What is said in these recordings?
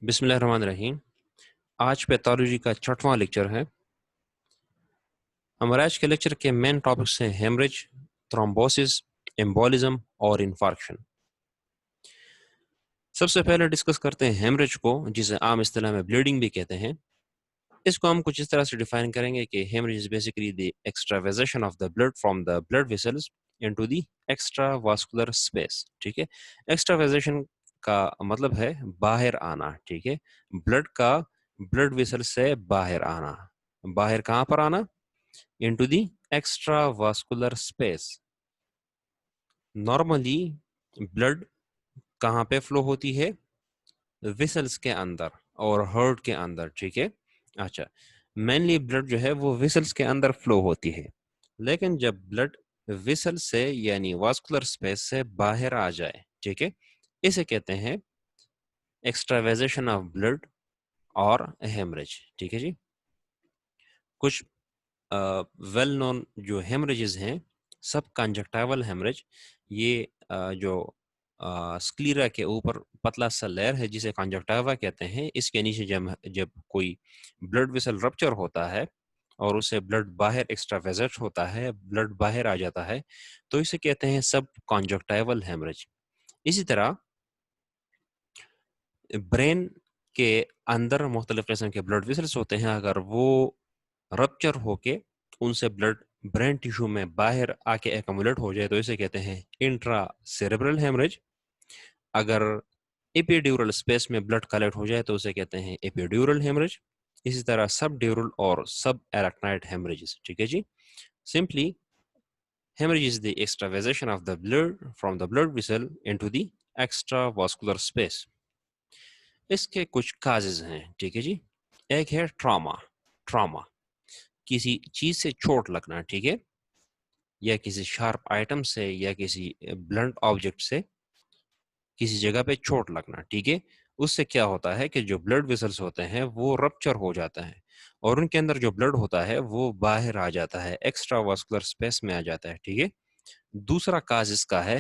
بسم اللہ الرحمن الرحیم۔ آج پیتھولوجی کا 6واں لیکچر ہے۔ ہمارے آج کے لیکچر کے مین ٹاپکس ہیں ہیمریج، تھرومبوسس، ایمبولزم اور انفارکشن۔ سب سے پہلے ڈسکس کرتے ہیں ہیمریج کو، جسے عام اصطلاح میں بلیڈنگ بھی کہتے ہیں۔ اس کو ہم کچھ اس طرح سے ڈیفائن کریں گے کہ haemorrhage is basically the extravasation of the blood from the blood vessels into the extra vascular space. ٹھیک ہے، ایکسٹراویزیشن کا مطلب ہے باہر آنا۔ ٹھیک ہے، بلڈ کا بلڈ ویسل سے باہر آنا۔ باہر کہاں پر آنا؟ Into the extra vascular space. Normally blood کہاں پہ فلو ہوتی ہے؟ ویسلز کے اندر اور ہارٹ کے اندر۔ ٹھیک ہے، اچھا، مینلی بلڈ جو ہے وہ ویسلز کے اندر فلو ہوتی ہے، لیکن جب بلڈ ویسل سے یعنی واسکولر اسپیس سے باہر آ جائے، ٹھیک ہے، اسے کہتے ہیں ایکسٹراویزیشن آف بلڈ اور ہیمریج۔ ٹھیک ہے جی، کچھ ویل نون جو ہیمریجز ہیں، سب کنجکٹیول ہیمریج، یہ جو اسکلیرا کے اوپر پتلا سا لیئر ہے جسے کنجکٹیوا کہتے ہیں، اس کے نیچے جب کوئی بلڈ ویسل رپچر ہوتا ہے اور اسے بلڈ باہر ایکسٹراویزٹ ہوتا ہے، بلڈ باہر آ جاتا ہے، تو اسے کہتے ہیں سب کنجکٹیول ہیمریج۔ اسی طرح برین کے اندر مختلف قسم کے بلڈ ویسلز ہوتے ہیں، اگر وہ رپچر ہو کے ان سے بلڈ برین ٹیشو میں باہر آ کے ایکومولیٹ ہو جائے تو اسے کہتے ہیں انٹرا سیریبرل ہیمریج۔ اگر ایپیڈیورل اسپیس میں بلڈ کلیکٹ ہو جائے تو اسے کہتے ہیں ایپیڈیورل ہیمریج۔ اسی طرح سب ڈیورل اور سب ایرکنائڈ ہیمریجز۔ ٹھیک ہے جی، simply hemorrhage is the extravasation of the blood from the blood vessel into the extravascular space۔ اس کے کچھ کازز ہیں، ٹھیک ہے جی۔ ایک ہے ٹراما، کسی چیز سے چوٹ لگنا، ٹھیک ہے، یا کسی شارپ آئٹم سے یا کسی بلنٹ آبجیکٹ سے کسی جگہ پہ چوٹ لگنا، ٹھیک ہے۔ اس سے کیا ہوتا ہے کہ جو بلڈ ویسلز ہوتے ہیں وہ رپچر ہو جاتا ہے اور ان کے اندر جو بلڈ ہوتا ہے وہ باہر آ جاتا ہے، ایکسٹرا واسکولر اسپیس میں آ جاتا ہے، ٹھیک ہے۔ دوسرا کاز اس کا ہے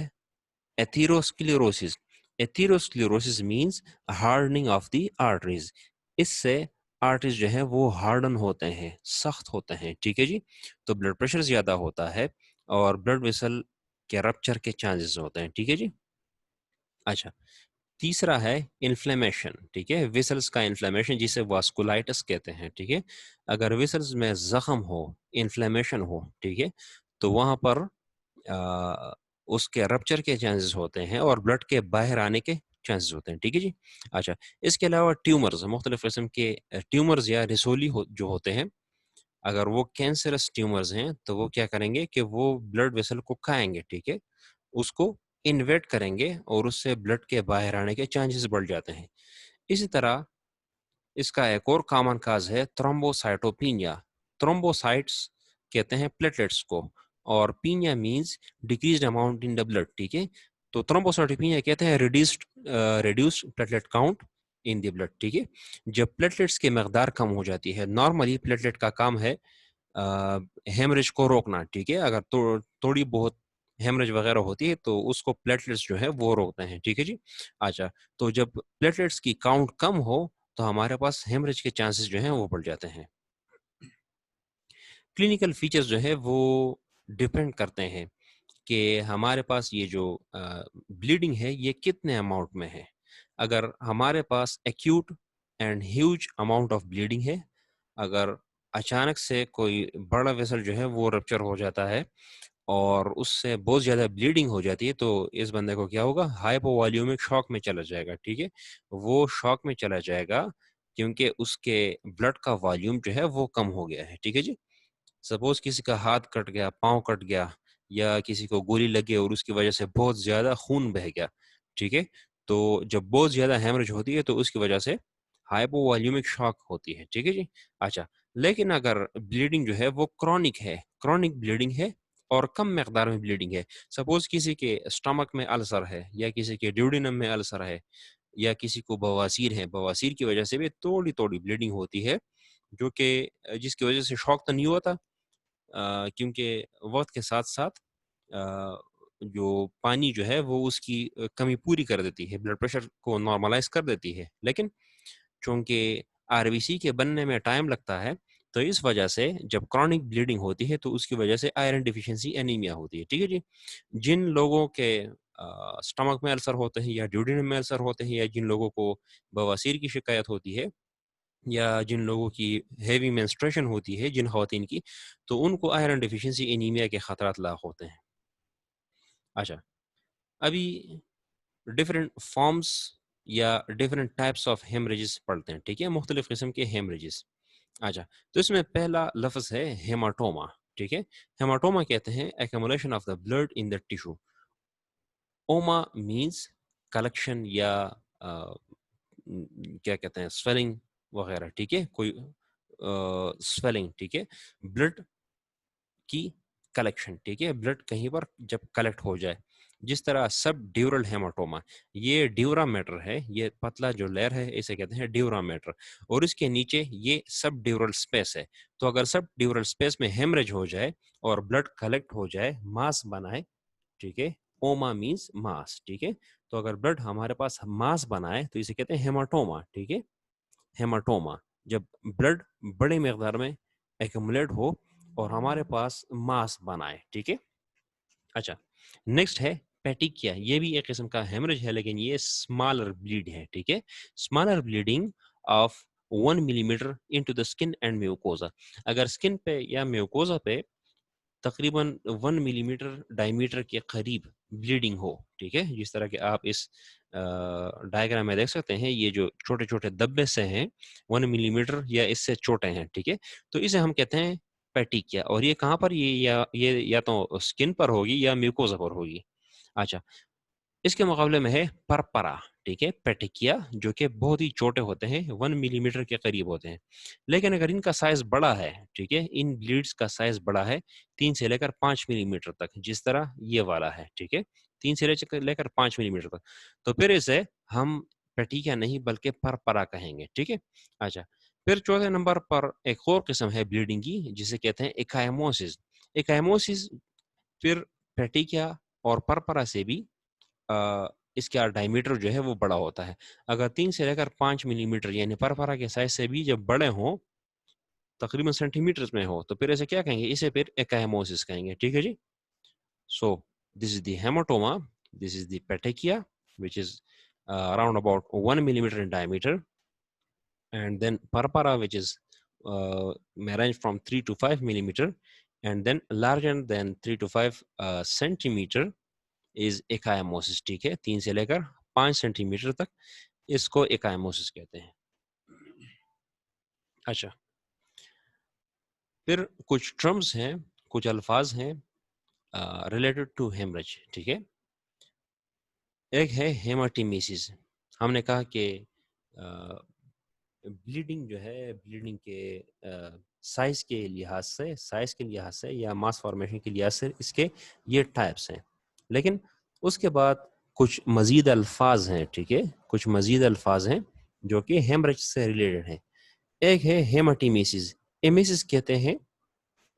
ایتھیروسکلیروسس۔ ایتھیروسکلیروسس مینس ہارڈننگ آف دی آرٹریز۔ اس سے آرٹریز جو ہیں وہ ہارڈن ہوتے ہیں، سخت ہوتے ہیں، ٹھیک ہے جی۔ تو بلڈ پریشر زیادہ ہوتا ہے اور بلڈ ویسل کے رپچر کے چانسز ہوتے ہیں، ٹھیک ہے جی۔ اچھا، تیسرا ہے انفلیمیشن، ٹھیک ہے، ویسلز کا انفلیمیشن جسے واسکولائٹس کہتے ہیں، ٹھیک ہے۔ اگر ویسلز میں زخم ہو، انفلیمیشن ہو، ٹھیک ہے، تو وہاں پر اس کے رپچر کے چانسز ہوتے ہیں اور بلڈ کے باہر آنے کے چانسز ہوتے ہیں، ٹھیک ہے جی۔ اچھا، اس کے علاوہ ٹیومرز، مختلف قسم کے ٹیومرز یا رسولی جو ہوتے ہیں، اگر وہ کینسرس ٹیومرز ہیں تو وہ کیا کریں گے کہ وہ بلڈ ویسل کو کھائیں گے، ٹھیک ہے، اس کو انویٹ کریں گے اور اس سے بلڈ کے باہر آنے کے چانسز بڑھ جاتے ہیں۔ اسی طرح اس کا ایک اور کامن کاز ہے تھرومبوسائٹوپینیا۔ تھرومبوسائٹس کہتے ہیں پلیٹلیٹس کو، اور penia means decreased amount in the blood, ٹھیک ہے۔ تو تھرومبوسائٹوپینیا کہتے ہیں reduced platelet count in the blood, ٹھیک ہے۔ جب پلیٹلیٹس کی مقدار کم ہو جاتی ہے، نارملی پلیٹلیٹ کا کام ہے ہیمریج کو روکنا، ٹھیک ہے۔ اگر تھوڑی بہت ہیمریج وغیرہ ہوتی ہے تو اس کو پلیٹلیٹس جو ہے وہ روکتے ہیں، ٹھیک ہے جی۔ اچھا، تو جب پلیٹلیٹس کی کاؤنٹ کم ہو تو ہمارے پاس ہیمریج کے چانسز جو ہیں وہ بڑھ جاتے ہیں۔ کلینکل فیچرز جو ہے وہ ڈیپینڈ کرتے ہیں کہ ہمارے پاس یہ جو بلیڈنگ ہے یہ کتنے اماؤنٹ میں ہے۔ اگر ہمارے پاس acute and huge amount of bleeding ہے، اگر اچانک سے کوئی بڑا ویسل جو ہے وہ رپچر ہو جاتا ہے اور اس سے بہت زیادہ بلیڈنگ ہو جاتی ہے، تو اس بندے کو کیا ہوگا؟ ہائپو والیومک شاک میں چلا جائے گا، ٹھیک ہے۔ وہ شاک میں چلا جائے گا کیونکہ اس کے بلڈ کا والیوم جو ہے وہ کم ہو گیا ہے، ٹھیک ہے جی۔ سپوز کسی کا ہاتھ کٹ گیا، پاؤں کٹ گیا، یا کسی کو گولی لگی اور اس کی وجہ سے بہت زیادہ خون بہہ گیا، ٹھیک ہے، تو جب بہت زیادہ ہیمریج ہوتی ہے تو اس کی وجہ سے ہائپو والیومک شاک ہوتی ہے، ٹھیک ہے جی۔ اچھا، لیکن اگر بلیڈنگ جو ہے وہ کرونک ہے، کرونک بلیڈنگ ہے اور کم مقدار میں بلیڈنگ ہے، سپوز کسی کے اسٹمک میں السر ہے یا کسی کے ڈیوڈینم میں السر ہے یا کسی کو بواسیر ہے، بواسیر کی وجہ سے بھی تھوڑی تھوڑی بلیڈنگ ہوتی ہے، جو کہ جس کی وجہ سے شوق تو نہیں ہوتا، کیونکہ وقت کے ساتھ ساتھ جو پانی جو ہے وہ اس کی کمی پوری کر دیتی ہے، بلڈ پریشر کو نارملائز کر دیتی ہے۔ لیکن چونکہ RBC کے بننے میں ٹائم لگتا ہے، تو اس وجہ سے جب کرونک بلیڈنگ ہوتی ہے تو اس کی وجہ سے آئرن ڈیفیشنسی انیمیا ہوتی ہے. ٹھیک ہے جی. جن لوگوں کے اسٹمک میں السر ہوتے ہیں یا ڈیوڈینم میں السر ہوتے ہیں، یا جن لوگوں کو بواسیر کی شکایت ہوتی ہے، یا جن لوگوں کی ہیوی مینسٹریشن ہوتی ہے، جن خواتین کی، تو ان کو آئرن ڈیفیشنسی انیمیا کے خطرات لاحق ہوتے ہیں. اچھا، ابھی ڈفرینٹ فارمس یا ڈفرینٹ ٹائپس آف ہیمریجز پڑھتے ہیں. ٹھیک ہے، مختلف قسم کے ہیمریجز. اچھا، تو اس میں پہلا لفظ ہے ہیماٹوما. ٹھیک ہے، ہیماٹوما کہتے ہیں accumulation of the blood in the tissue. Oma means collection یا کیا کہتے ہیں سویلنگ وغیرہ. ٹھیک ہے، کوئی سویلنگ. ٹھیک ہے، بلڈ کی کلیکشن. ٹھیک ہے، بلڈ کہیں پر جب کلیکٹ ہو جائے، جس طرح سب ڈیورل ہیماٹوما، یہ ڈیورا میٹر ہے، یہ پتلا جو لیئر ہے اسے کہتے ہیں ڈیورا میٹر، اور اس کے نیچے یہ سب ڈیورل سپیس ہے. تو اگر سب ڈیورل سپیس میں ہیمریج ہو جائے اور بلڈ کلیکٹ ہو جائے، ماس بنائے. ٹھیک ہے، اوما مینس ماس. ٹھیک ہے، تو اگر بلڈ ہمارے پاس ماس بنائے تو اسے کہتے ہیں ہیماٹوما. ٹھیک ہے، ہیماٹوما جب بلڈ بڑے مقدار میں ایکومولیٹ ہو اور ہمارے پاس ماس بنائے. ٹھیک ہے. اچھا، نیکسٹ ہے پیٹیکیا. یہ بھی ایک قسم کا ہیمریج ہے، لیکن یہ اسمالر بلیڈ ہے. ٹھیک ہے، smaller bleeding of 1 millimetre into the skin and mucosa. اگر اسکن پہ یا میوکوزا پہ تقریباً 1 ملی میٹر ڈائی میٹر کے قریب بلیڈنگ ہو. ٹھیک ہے، جس طرح کہ آپ اس ڈائیگرام میں دیکھ سکتے ہیں، یہ جو چھوٹے چھوٹے دبے سے ہیں 1 ملی میٹر یا اس سے چھوٹے ہیں. ٹھیک ہے، تو اسے ہم کہتے ہیں پیٹیکیا. اور یہ کہاں پر، یہ یا تو اسکن پر ہوگی یا میوکوزا پر ہوگی. اچھا، اس کے مقابلے میں ہے پرپرا. ٹھیک ہے، پیٹیکیا جو کہ بہت ہی چھوٹے ہوتے ہیں، 1 ملی میٹر کے قریب ہوتے ہیں. لیکن اگر ان کا سائز بڑا ہے، ٹھیک ہے، ان بلیڈز کا سائز بڑا ہے 3 سے لے کر 5 ملی میٹر تک، جس طرح یہ والا ہے. ٹھیک ہے، 3 سے لے کر 5 ملی میٹر تک، تو پھر اسے ہم پیٹیکیا نہیں بلکہ پرپرا کہیں گے. ٹھیک ہے. اچھا، پھر چوتھے نمبر پر ایک اور قسم ہے بلیڈنگ کی جسے کہتے ہیں ایکائموسس. ایکائموسس پھر پیٹیکیا اور پرپرا سے بھی اس کا ڈائی میٹر جو ہے وہ بڑا ہوتا ہے. اگر 3 سے لے کر 5 ملی میٹر یعنی پرپرا کے سائز سے بھی جب بڑے ہوں، تقریباً سینٹی میٹرز میں ہو، تو پھر اسے کیا کہیں گے؟ اسے پھر ایکائموسس کہیں گے. ٹھیک ہے جی. سو دس از دی ہیماٹوما، دس از دی پیٹیکیا which is around about 1 millimeter in diameter, and then parpara which is may range from 3 to 5 millimeter, and then larger than 3 to 5 centimeter is ایکائموسس. ٹھیک ہے، 3 سے لے کر 5 سینٹی میٹر تک اس کو ایکائموسس کہتے ہیں. اچھا، پھر کچھ ٹرمز ہیں، کچھ الفاظ ہیں ریلیٹڈ ٹو ہیمریج. ٹھیک ہے، ایک ہے ہیماٹیمیسس. ہم نے کہا کہ بلیڈنگ جو ہے، بلیڈنگ کے سائز کے لحاظ سے یا ماس فارمیشن کے لحاظ سے اس کے یہ ٹائپس ہیں. لیکن اس کے بعد کچھ مزید الفاظ ہیں. ٹھیک ہے، کچھ مزید الفاظ ہیں جو کہ ہیمریج سے ریلیٹڈ ہیں. ایک ہے ہیماٹیمیسس. ایمیسس کہتے ہیں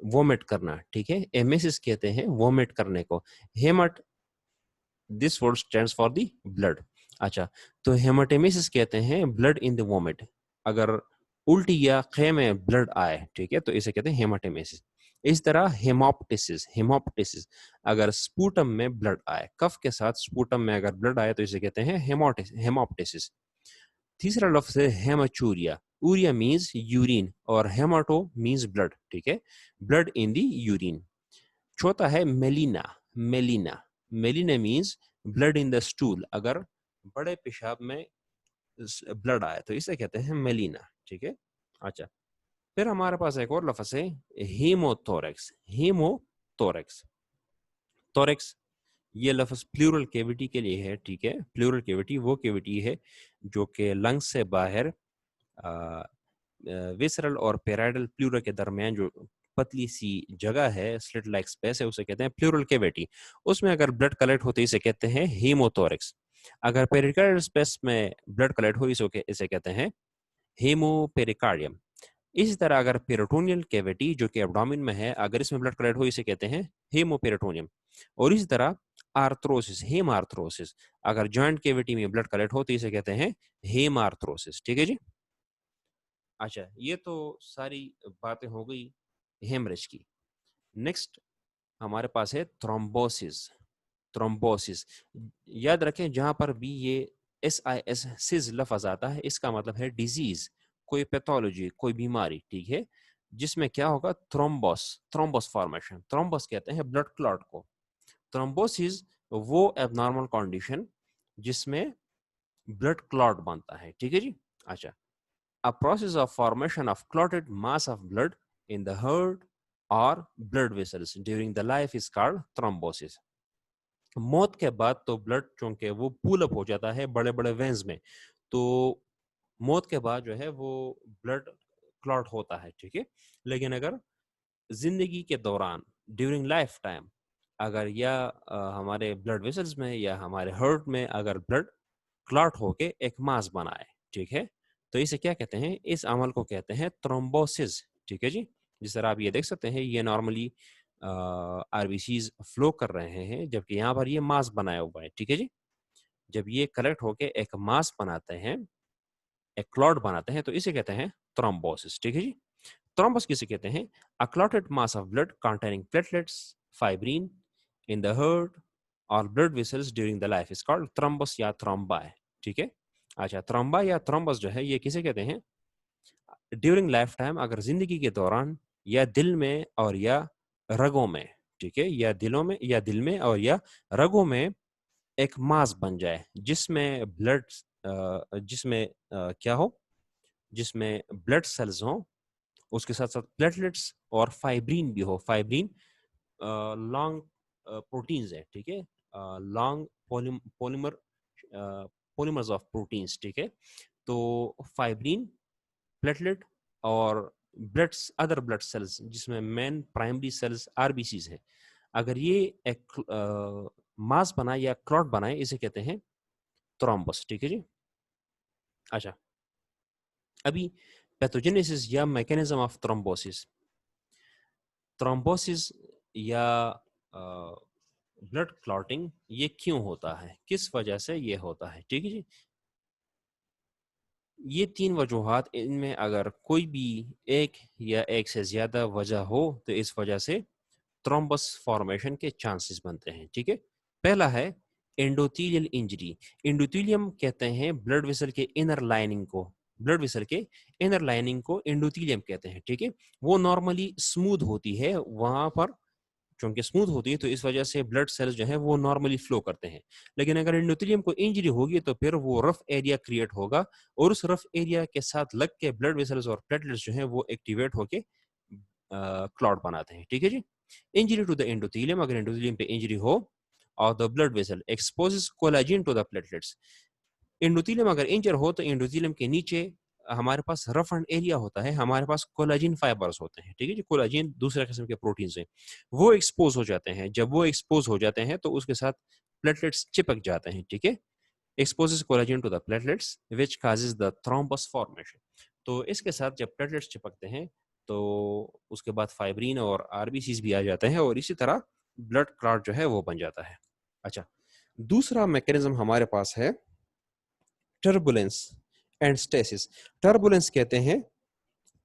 وومٹ کرنا. ٹھیک ہے، ایمیسس کہتے ہیں وومٹ کرنے کو. Haemat this word stands for the blood. اچھا، تو ہیماٹیمیسس کہتے ہیں بلڈ ان دی وومٹ. اگر الٹی یا قے میں بلڈ آئے، ٹھیک ہے، تو اسے کہتے ہیں ہیماٹیمیسس. اس طرح ہیموپٹسس اگر سپوٹم میں بلڈ آئے، کف کے ساتھ سپوٹم میں اگر بلڈ آئے تو اسے کہتے ہیں ہیموپٹسس. تیسرا لفظ ہے ہیماچوریا. اوریا مینز یورین اور ہیماٹو مینز بلڈ. ٹھیک ہے، بلڈ ان دی یورین. چوتھا ہے میلینا means blood in the stool. اگر بڑے پیشاب میں بلڈ آئے تو اسے کہتے ہیں میلینا. ٹھیک ہے. اچھا، پھر ہمارے پاس ایک اور لفظ ہے ہیموتھوریکس. تھوریکس یہ لفظ پلیورل کیویٹی کے لیے ہے. ٹھیک ہے، پلیورل کیویٹی وہ کیویٹی ہے جو کہ لنگس سے باہر ویسرل اور پیرائڈل پلیورا کے درمیان جو پتلی سی جگہ ہے، سلٹ لائک اسپیس ہے، اسے کہتے ہیں پلیورل کیویٹی. اس میں اگر بلڈ کلیکٹ ہوتے اسے کہتے ہیں ہیموتھوریکس. اگر پیریکارڈل اسپیس میں بلڈ کلیکٹ ہو اسے کہتے ہیں ہیموپیریکارڈیم. اسی طرح اگر پیروٹونیل کیویٹی جو کہ ایبڈومن میں ہے، اگر اس میں بلڈ کلیکٹ ہو اسے کہتے ہیں ہیموپیریٹونیم. اور اسی طرح ہیم آرتھروسس اگر جوائنٹ کیویٹی میں بلڈ کلیکٹ ہو تو اسے کہتے ہیں ہیم آرتھروسس. ٹھیک ہے جی. اچھا یہ تو ساری باتیں ہو گئی ہیمریج کی. نیکسٹ ہمارے پاس ہے تھرومبوسس. تھرومبوسس یاد رکھیں جہاں پر بھی یہ ایس آئی ایس سز لفظ آتا ہے اس کا مطلب ہے ڈیزیز, کوئی پیتھولوجی, کوئی بیماری, ٹھیک ہے, جس میں کیا ہوگا تھرومبوس فارمیشن. تھرومبوس کہتے ہیں بلڈ کلاٹ کو. تھرومبوسس وہ ایب نارمل کنڈیشن جس میں بلڈ کلاٹ بنتا ہے, ٹھیک ہے جی. اچھا, a process of formation of clotted mass of blood in the heart or blood vessels during the life is called thrombosis. موت کے بعد تو بلڈ چونکہ وہ پول اپ ہو جاتا ہے بڑے بڑے وینز میں, تو موت کے بعد جو ہے وہ بلڈ کلاٹ ہوتا ہے, ٹھیک ہے. لیکن اگر زندگی کے دوران ڈیورنگ لائف ٹائم اگر یا ہمارے بلڈ ویسلز میں یا ہمارے ہارٹ میں اگر بلڈ کلاٹ ہو کے ایک ماس بنائے, ٹھیک ہے, تو اسے کیا کہتے ہیں, اس عمل کو کہتے ہیں تھرومبوسس, ٹھیک ہے جی. جس طرح آپ یہ دیکھ سکتے ہیں یہ normally R B Cs flow کر رہے ہیں جبکہ یہاں پر یہ ماس بنایا ہوا ہے, ٹھیک ہے جی. جب یہ کلیکٹ ہو کے ایک ماس بناتے ہیں, ایک کلاٹ بناتے ہیں, تو اسے کہتے ہیں تھرومبوسس, ٹھیک ہے جی. تھرومبس کسے کہتے ہیں, a clotted mass of blood containing platelets, fibrin in the heart or blood vessels during the life is called thrombus یا thrombi, ٹھیک ہے. اچھا, تھرومبا یا تھرومبس جو ہے یہ کسے کہتے ہیں, ڈیورنگ لائف ٹائم اگر زندگی کے دوران یا دل میں اور یا رگوں میں, ٹھیک ہے, یا دلوں میں یا دل میں اور یا رگوں میں ایک ماس بن جائے جس میں بلڈ جس میں کیا ہو, جس میں بلڈ سیلز ہوں, اس کے ساتھ ساتھ پلیٹلیٹس اور فائبرین بھی ہو. فائبرین لانگ پروٹینز ہے, ٹھیک ہے, لانگ پولیمرز آف پروٹینز, ٹھیک ہے. تو فائبرین, پلیٹلیٹ اور ادر بلڈ سیلز جس میں main primary cells R B Cs ہے, اگر یہ ایک ماس بنائے یا کلاٹ بنائے اسے کہتے ہیں تھرومبس, ٹھیک ہے جی. اچھا, ابھی پیتھوجینیسس یا میکینزم آف تھرومبوسس. تھرومبوسس یا بلڈ کلاٹنگ یہ کیوں ہوتا ہے, کس وجہ سے یہ ہوتا ہے, ٹھیک ہے جی. یہ تین وجوہات, ان میں اگر کوئی بھی ایک یا ایک سے زیادہ وجہ ہو تو اس وجہ سے تھرومبس فارمیشن کے چانسز بنتے ہیں, ٹھیک ہے. پہلا ہے انڈوتھیلیل انجری. انڈوتھیلیم کہتے ہیں بلڈ ویسل کے انر لائننگ کو, بلڈ ویسل کے انر لائننگ کو انڈوتھیلیم کہتے ہیں, ٹھیک ہے. وہ نارملی اسموتھ ہوتی ہے, وہاں پر چونکہ اسموتھ ہوتی ہے تو اس وجہ سے بلڈ سیلز جو ہیں وہ نارملی فلو کرتے ہیں. لیکن اگر انڈوتھیلیم کو انجری ہوگی تو پھر وہ رف ایریا کریٹ ہوگا اور اس رف ایریا کے ساتھ لگ کے بلڈ ویسلز اور پلیٹلیٹس جو ہیں وہ ایکٹیویٹ ہو کے کلاٹ بناتے ہیں, ٹھیک ہے جی. انجری ٹو دا انڈوتھیلیم, اگر انڈوتھیلیم پہ انجری ہو اور the blood vessel exposes collagen to the platelets. انڈوتھیلیم اگر انجر ہو تو انڈوتھیلیم کے نیچے ہمارے پاس رف اینڈ ایریا ہوتا ہے, ہمارے پاس کولاجین فائبرز ہوتے ہیں, ٹھیک ہے جی. کولاجین دوسرے قسم کے پروٹینز ہیں, وہ ایکسپوز ہو جاتے ہیں. جب وہ ایکسپوز ہو جاتے ہیں تو اس کے ساتھ پلیٹلیٹس چپک جاتے ہیں, ٹھیک ہے. exposes collagen to the platelets which causes the thrombus formation. تو اس کے ساتھ جب پلیٹلیٹس چپکتے ہیں تو اس کے بعد فائبرین اور آر بی سیز بھی آ جاتے ہیں اور اسی طرح بلڈ کلاٹ جو ہے وہ بن جاتا ہے. اچھا, دوسرا میکینزم ہمارے پاس ہے ٹربولنس اینڈ اسٹیسس. ٹربولنس کہتے ہیں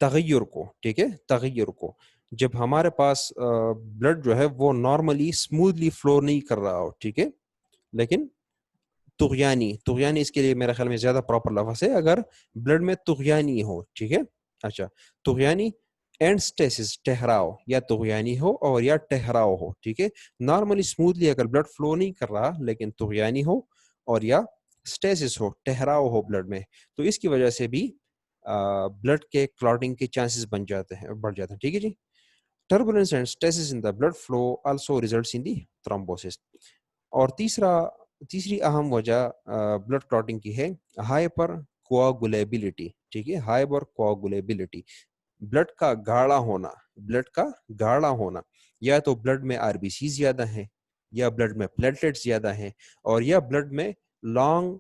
تغیر کو, ٹھیک ہے, تغیر کو. جب ہمارے پاس بلڈ جو ہے وہ نارملی اسموتھلی فلو نہیں کر رہا ہو, ٹھیک ہے, لیکن طغیانی اس کے لیے میرا خیال میں زیادہ پراپر لفظ ہے, اگر بلڈ میں طغیانی ہو, ٹھیک ہے. اچھا, طغیانی اینڈ اسٹیسس, ٹہراؤ, یا طغیانی ہو اور یا ٹہراؤ ہو, ٹھیک ہے. نارملی اسموتھلی اگر بلڈ فلو نہیں کر رہا لیکن طغیانی ہو اور یا اسٹیسس ہو, ٹہراؤ ہو بلڈ میں, تو اس کی وجہ سے بھی بلڈ کے کلاٹنگ کے چانسز بڑھ جاتے ہیں, ٹھیک ہے جی. Turbulence and stasis in the blood flow also results in the thrombosis. اور تیسری اہم وجہ بلڈ کلاٹنگ کی ہے ہائپر کوآگولیبلٹی, ٹھیک ہے, ہائپر کوآگولیبلٹی. بلڈ کا گاڑھا ہونا, یا تو بلڈ میں آر بی سی زیادہ ہیں, یا بلڈ میں پلیٹلیٹ زیادہ ہیں, اور یا بلڈ میں لانگ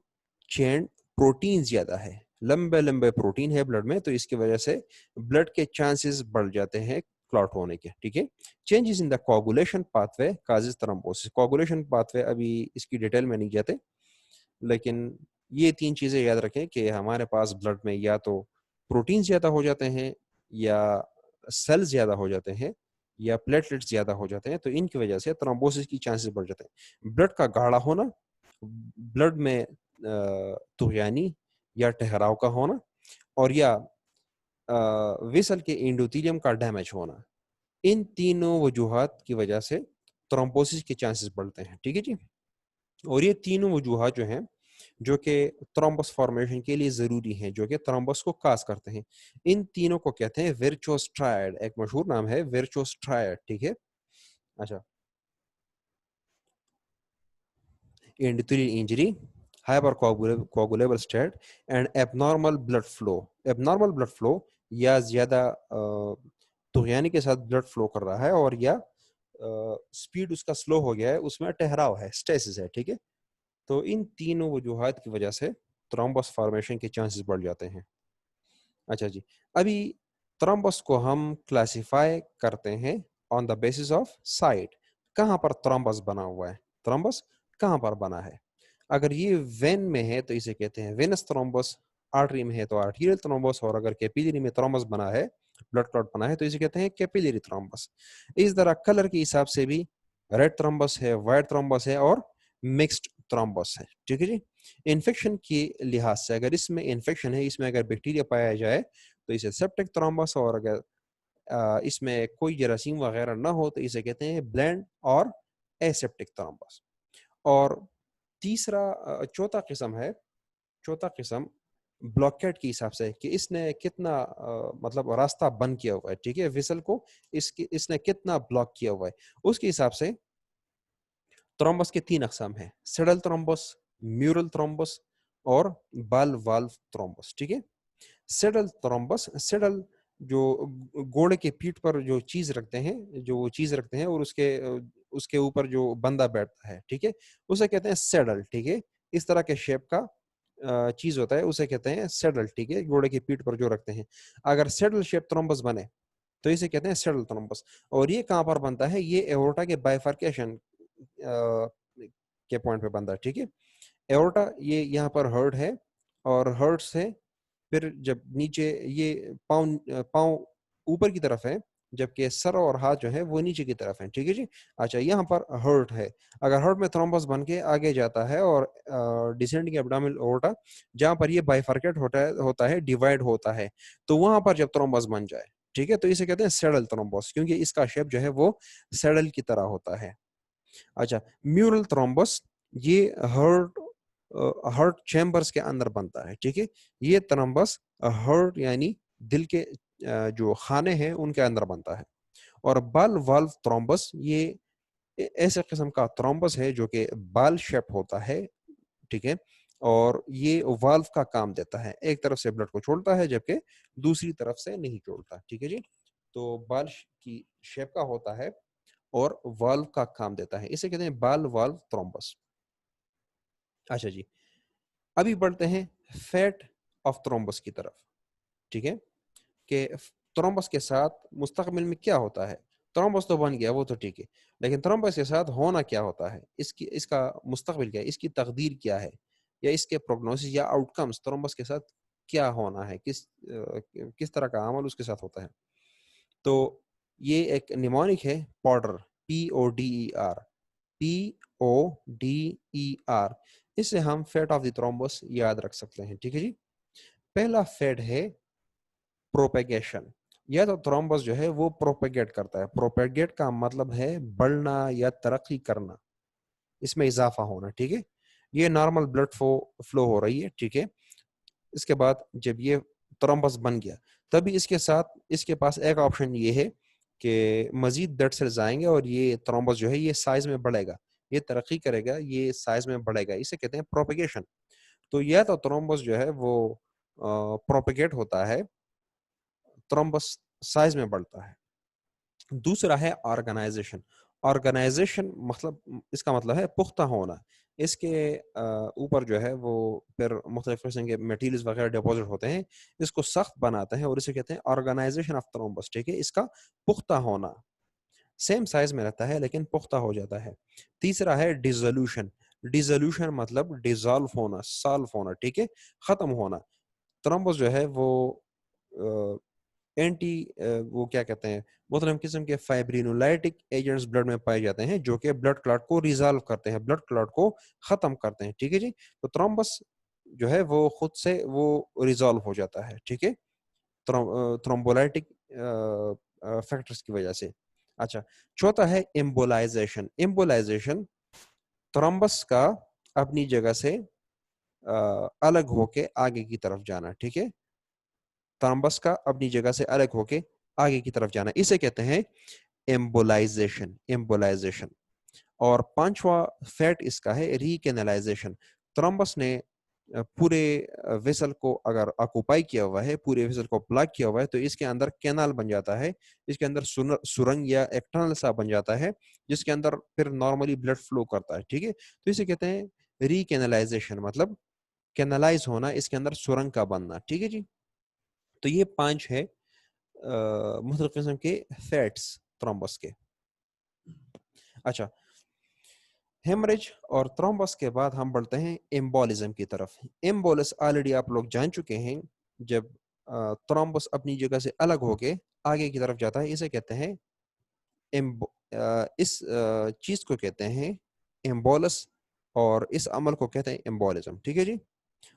چین پروٹین زیادہ ہے, لمبے پروٹین ہے بلڈ میں, تو اس کی وجہ سے بلڈ کے چانسز بڑھ جاتے ہیں کلاٹ ہونے کے, ٹھیک ہے. Changes in the coagulation pathway causes thrombosis. Coagulation pathway ابھی اس کی ڈیٹیل میں نہیں جاتے, لیکن یہ تین چیزیں یاد رکھیں کہ ہمارے پاس بلڈ میں یا تو پروٹین زیادہ ہو جاتے ہیں یا سیل زیادہ ہو جاتے ہیں یا پلیٹلیٹ زیادہ ہو جاتے ہیں، تو ان کی وجہ سے تھرومبوسس کی چانسز بڑھ جاتے ہیں. بلڈ کا گاڑھا ہونا، بلڈ میں طغیانی یا ٹھہراؤ کا ہونا، اور یا ویسل کے انڈوتیلیم کا ڈیمیج ہونا، ان تینوں وجوہات کی وجہ سے تھرومبوسس کے چانسز بڑھتے ہیں. ٹھیک ہے جی. اور یہ تینوں وجوہات جو ہیں جو کہ تھرومبس فارمیشن کے لیے ضروری ہیں، جو کہ تھرومبس کو کاز کرتے ہیں، ان تینوں کو کہتے ہیں ویرچوس ٹرائیڈ. ایک مشہور نام ہے ویرچوس ٹرائیڈ. ٹھیک ہے. اچھا، endothelial injury, hypercoagulable state and abnormal blood flow. abnormal blood flow یا زیادہ طغیانی کے ساتھ بلڈ فلو کر رہا ہے، اور یا سپیڈ اس کا سلو ہو گیا ہے، اس میں ٹھہراؤ ہے، اسٹیسس ہے. ٹھیک ہے. تو ان تینوں وجوہات کی وجہ سے تھرومبس فارمیشن کے چانسز بڑھ جاتے ہیں. اچھا جی. ابھی تھرومبس کو ہم کلاسیفائی کرتے ہیں آن دا بیسس آف سائٹ. کہاں پر تھرومبس بنا ہوا ہے، تھرومبس کہاں پر بنا ہے. اگر یہ وین میں ہے تو اسے کہتے ہیں وینس تھرومبس، آرٹری میں ہے تو آرٹیریل تھرومبس، اور اگر کیپیلری میں تھرومبس بنا ہے، بلڈ کلاٹ بنا ہے، تو اسے کہتے ہیں کیپیلری تھرومبس. اس طرح کلر کے حساب سے بھی ریڈ تھرومبس ہے، وائٹ تھرومبس ہے، اور مکسڈ تھرومبس ہے. ٹھیک ہے جی. انفیکشن کے لحاظ سے اگر اس میں انفیکشن ہے، اس میں اگر بیکٹیریا پایا جائے تو اسے سیپٹک تھرومبس، اور اگر اس میں کوئی جراثیم وغیرہ نہ ہو تو اسے کہتے ہیں بلینڈ اور ایسیپٹک تھرومبس. اور چوتھا قسم بلاکیٹ کے حساب سے کہ اس نے کتنا مطلب راستہ بند کیا ہوا ہے. ٹھیک ہے. ویسل کو اس نے کتنا بلاک کیا ہوا ہے، اس کے حساب سے تھرومبس کے 3 اقسام ہیں: سیڈل تھرومبس، میورل تھرومبس، اور بال والو تھرومبس. ٹھیک ہے. سیڈل تھرومبس، سیڈل جو گھوڑے کے پیٹھ پر جو چیز رکھتے ہیں اور اس کے اوپر جو بندہ بیٹھتا ہے. ٹھیک ہے. اسے کہتے ہیں سیڈل. ٹھیک ہے. اس طرح کے شیپ کا چیز ہوتا ہے، اسے کہتے ہیں سیڈل. ٹھیک ہے. گھوڑے کی پیٹھ پر جو رکھتے ہیں، اگر سیڈل شیپ تھرومبس بنے تو اسے کہتے ہیں سیڈل تھرومبس. اور یہ کہاں پر بنتا ہے؟ یہ ایورٹا کے بائیفرکیشن کے پوائنٹ پہ بنتا ہے. ٹھیک ہے. ایورٹا یہ یہاں پر ہرٹ ہے، اور ہرٹ سے پھر جب نیچے یہ پاؤں اوپر کی طرف ہے، جبکہ سر اور ہاتھ جو ہے وہ نیچے کی طرف ہیں. ٹھیک ہے جی. اچھا، یہاں پر ہرٹ ہے. اگر ہرٹ میں تھرومبس بن کے آگے جاتا ہے اور ڈیسینڈنگ ایبڈومینل اورٹا جہاں پر یہ بائیفرکیٹ ہوتا ہے، ڈیوائڈ ہوتا ہے، تو وہاں پر جب تھرومبس بن جائے، ٹھیک ہے، تو اسے کہتے ہیں سیڈل تھرومبس، کیونکہ اس کا شیپ جو ہے وہ سیڈل کی طرح ہوتا ہے. اچھا، میورل تھرومبس یہ ہرٹ چیمبرز کے اندر بنتا ہے. ٹھیک ہے. یہ تھرومبس ہرٹ یعنی دل کے جو خانے ہیں ان کے اندر بنتا ہے. اور بال والو تھرومبس یہ ایسے قسم کا تھرومبس ہے جو کہ بال شیپ ہوتا ہے. ٹھیک ہے. اور یہ والو کا کام دیتا ہے، ایک طرف سے بلڈ کو چھوڑتا ہے جبکہ دوسری طرف سے نہیں چھوڑتا. ٹھیک ہے جی. تو بال کی شیپ کا ہوتا ہے اور والو کا کام دیتا ہے، اسے کہتے ہیں بال والو تھرومبس. اچھا جی. ابھی بڑھتے ہیں فیٹ آف تھرومبس کی طرف. ٹھیک ہے. کہ تھرومبس کے ساتھ مستقبل میں کیا ہوتا ہے. تھرومبس تو بن گیا، وہ تو ٹھیک ہے، لیکن تھرومبس کے ساتھ ہونا کیا ہوتا ہے، اس کا مستقبل کیا ہے، اس کی تقدیر کیا ہے، یا اس کے پروگنوسس یا آؤٹ کمز تھرومبس کے ساتھ کیا ہونا ہے، کس طرح کا عمل اس کے ساتھ ہوتا ہے. تو یہ ایک نیمونک ہے، پوڈر، PODER، PODER. اس سے ہم فیٹ آف دی تھرومبس یاد رکھ سکتے ہیں. ٹھیک ہے جی. پہلا فیٹ ہے پروپیگیشن. یا تو تھرومبس جو ہے وہ پروپیگیٹ کرتا ہے. پروپیگیٹ کا مطلب ہے بڑھنا یا ترقی کرنا، اس میں اضافہ ہونا. ٹھیک ہے. یہ نارمل بلڈ فلو ہو رہی ہے. ٹھیک ہے. اس کے بعد جب یہ تھرومبس بن گیا، تبھی اس کے ساتھ اس کے پاس ایک آپشن یہ ہے کہ مزید بلڈ سیلز آئیں گے اور یہ تھرومبس جو ہے یہ سائز میں بڑھے گا، یہ ترقی کرے گا، یہ سائز میں بڑھے گا. اسے کہتے ہیں پروپیگیشن. تو یہ تو تھرومبس جو ہے وہ پروپیگیٹ ہوتا ہے، تھرومبس سائز میں بڑھتا ہے. دوسرا ہے آرگنائزیشن. آرگنائزیشن مطلب اس کا مطلب ہے پختہ ہونا. اس کے اوپر جو ہے وہ پھر مختلف قسم کے میٹیریلز وغیرہ ڈپوزٹ ہوتے ہیں، اس کو سخت بناتے ہیں اور اسے کہتے ہیں آرگنائزیشن آف تھرومبس. ٹھیک ہے. اس کا پختہ ہونا، سیم سائز میں رہتا ہے لیکن پختہ ہو جاتا ہے. تیسرا ہے ڈیزولوشن. ڈیزولوشن مطلب ڈیزالو ہونا، سالو ہونا. ٹھیک ہے. ختم ہونا. تھرومبس جو ہے وہ اینٹی وہ کیا کہتے ہیں مختلف قسم کے فائبرینولائٹک ایجنٹس بلڈ میں پائے جاتے ہیں جو کہ بلڈ کلاٹ کو ریزالو کرتے ہیں, بلڈ کلاٹ کو ختم کرتے ہیں. ٹھیک ہے جی, تو تھرومبس جو ہے وہ خود سے وہ ریزالو ہو جاتا ہے. ٹھیک ہے, تھرومبولائٹک فیکٹرز کی وجہ سے. اچھا, چوتھا ہے ایمبولائزیشن. ایمبولائزیشن تھرومبس کا اپنی جگہ سے الگ ہو کے آگے کی طرف جانا. ٹھیک ہے, تھرومبس کا اپنی جگہ سے الگ ہو کے آگے کی طرف جانا, اسے کہتے ہیں ایمبولائزیشن. ایمبولائزیشن. اور پانچواں فیٹ اس کا ہے ریکینلائزیشن. تھرومبس نے پورے ویسل کو اگر آکوپائی کیا ہوا ہے, پورے ویسل کو بلاک کیا ہوا ہے, تو اس کے اندر کینال بن جاتا ہے, اس کے اندر سرنگ یا ایک ٹنل سا بن جاتا ہے جس کے اندر پھر نارملی بلڈ فلو کرتا ہے. ٹھیک ہے, تو اسے کہتے ہیں ریکینلائزیشن, مطلب کینلائز ہونا, اس کے اندر سرنگ کا بننا. ٹھیک ہے جی, تو یہ 5 ہے مختلف قسم کے فیٹس تھرومبس کے. اچھا, ہیمریج اور تھرومبس کے بعد ہم بڑھتے ہیں ایمبولزم کی طرف. ایمبولس آلریڈی آپ لوگ جان چکے ہیں, جب تھرومبس اپنی جگہ سے الگ ہو کے آگے کی طرف جاتا ہے, اسے کہتے ہیں اس چیز کو کہتے ہیں ایمبولس, اور اس عمل کو کہتے ہیں ایمبولزم. ٹھیک ہے جی,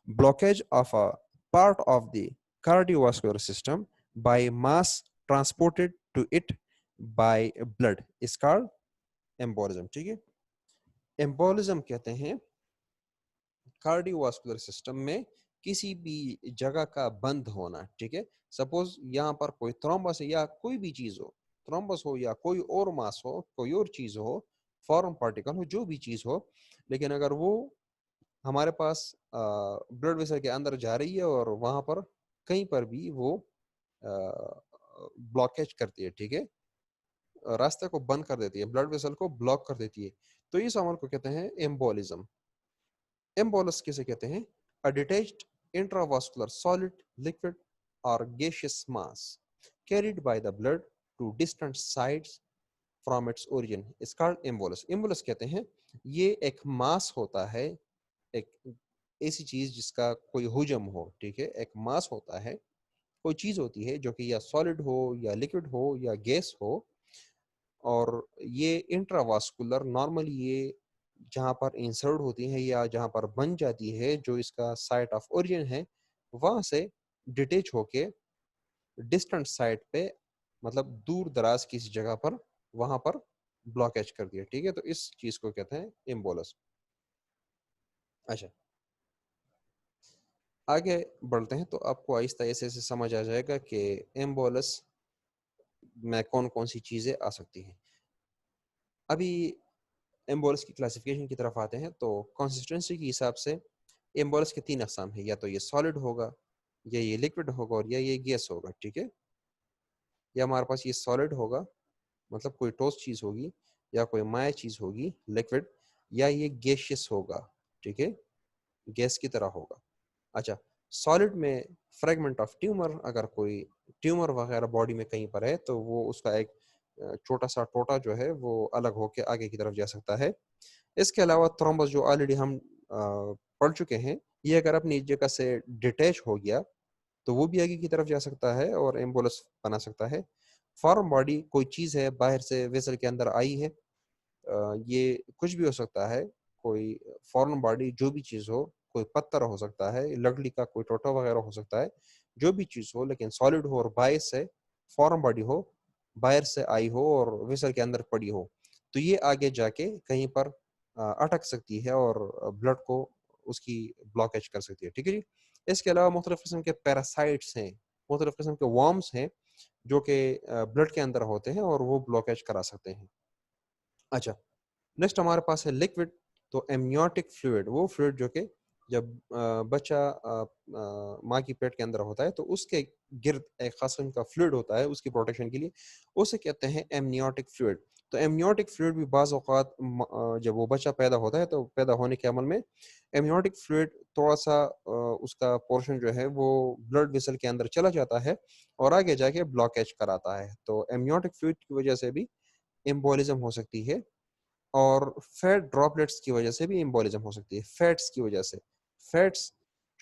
blockage of a part of the cardiovascular system by mass transported to it by blood is called embolism. ٹھیک ہے, ایمبولزم کہتے ہیں کارڈیوواسکولر سسٹم میں کسی بھی جگہ کا بند ہونا. ٹھیک ہے, سپوز یہاں پر کوئی تھرومبس ہے یا کوئی بھی چیز ہو, تھرومبس ہو یا کوئی اور ماس ہو, کوئی اور چیز ہو, فارم پارٹیکل ہو, جو بھی چیز ہو, لیکن اگر وہ ہمارے پاس بلڈ ویسل کے اندر جا رہی ہے اور وہاں پر کہیں پر بھی وہ بلاکیج کرتی ہے, ٹھیک ہے, راستے کو بند کر دیتی ہے, بلڈ ویسل کو بلاک کر دیتی ہے, تو اس عمل کو کہتے ہیں ایمبولزم. ایمبولس کسے کہتے ہیں؟ a detached intravascular solid liquid or gaseous mass carried by the blood to distant sites from its origin is called embolus. embolus کہتے ہیں یہ ایک ماس ہوتا ہے, ایک ایسی چیز جس کا کوئی حجم ہو. ٹھیک ہے, ایک ماس ہوتا ہے, کوئی چیز ہوتی ہے جو کہ یا سالڈ ہو یا لیکوڈ ہو یا گیس ہو, اور یہ انٹراواسکولر نارملی یہ جہاں پر انسرٹ ہوتی ہے یا جہاں پر بن جاتی ہے, جو اس کا سائٹ آف اوریجن ہے, وہاں سے ڈیٹیچ ہو کے ڈسٹنٹ سائٹ پہ, مطلب دور دراز کسی جگہ پر, وہاں پر بلاکیج کر دیا. ٹھیک ہے, تو اس چیز کو کہتے ہیں ایمبولس. اچھا, آگے بڑھتے ہیں تو آپ کو آہستہ ایسے سے سمجھ آ جائے گا کہ ایمبولس میں کون کون سی چیزیں آ سکتی ہیں. ابھی ایمبولس کی کلاسیفیکیشن کی طرف آتے ہیں, تو کنسسٹنسی کے حساب سے ایمبولس کے 3 اقسام ہیں, یا تو یہ سالڈ ہوگا, یا یہ لیکوڈ ہوگا, اور یا یہ گیس ہوگا. ٹھیک ہے, یا ہمارے پاس یہ سالڈ ہوگا, مطلب کوئی ٹوس چیز ہوگی, یا کوئی مائع چیز ہوگی لیکوڈ, یا یہ گیشیس ہوگا. ٹھیک ہے, گیس کی طرح ہوگا. اچھا, سالڈ میں فریگمنٹ آف ٹیومر, اگر کوئی ٹیومر وغیرہ باڈی میں کہیں پر ہے تو وہ اس کا ایک چھوٹا سا ٹوٹا جو ہے وہ الگ ہو کے آگے کی طرف جا سکتا ہے. اس کے علاوہ تھرومبس جو آلریڈی ہم پڑھ چکے ہیں, یہ اگر اپنی جگہ سے ڈیٹیچ ہو گیا تو وہ بھی آگے کی طرف جا سکتا ہے اور ایمبولس بنا سکتا ہے. فارم باڈی کوئی چیز ہے باہر سے ویسل کے اندر آئی ہے, یہ کچھ بھی ہو سکتا ہے, کوئی فارم باڈی جو بھی چیز ہو, کوئی پتھر ہو سکتا ہے, لکڑی کا کوئی ٹوٹا وغیرہ ہو سکتا ہے, جو بھی چیز ہو, لیکن سالڈ ہو اور باہر سے فارم باڈی ہو, باہر سے آئی ہو اور ویسل کے اندر پڑی ہو, تو یہ آگے جا کے کہیں پر اٹک سکتی ہے اور بلڈ کو اس کی بلاکیج کر سکتی ہے. ٹھیک ہے جی, اس کے علاوہ مختلف قسم کے پیراسائٹس ہیں, مختلف قسم کے وارمز ہیں جو کہ بلڈ کے اندر ہوتے ہیں اور وہ بلاکیج کرا سکتے ہیں. اچھا, نیکسٹ ہمارے پاس ہے لکوڈ. تو ایمنیوٹک فلوئڈ, وہ فلوئڈ جو کہ جب بچہ ماں کی پیٹ کے اندر ہوتا ہے تو اس کے گرد ایک خاص قسم کا فلوئڈ ہوتا ہے اس کی پروٹیکشن کے لیے, اسے کہتے ہیں ایمنیوٹک فلوئڈ. تو ایمنیوٹک فلوئڈ بھی بعض اوقات جب وہ بچہ پیدا ہوتا ہے تو پیدا ہونے کے عمل میں ایمنیوٹک فلوئڈ تھوڑا سا اس کا پورشن جو ہے وہ بلڈ ویسل کے اندر چلا جاتا ہے اور آگے جا کے بلاکیج کراتا ہے. تو ایمنیوٹک فلوئڈ کی وجہ سے بھی ایمبولزم ہو سکتی ہے, اور فیٹ ڈراپلیٹس کی وجہ سے بھی ایمبولزم ہو سکتی ہے. فیٹس کی وجہ سے, فیٹس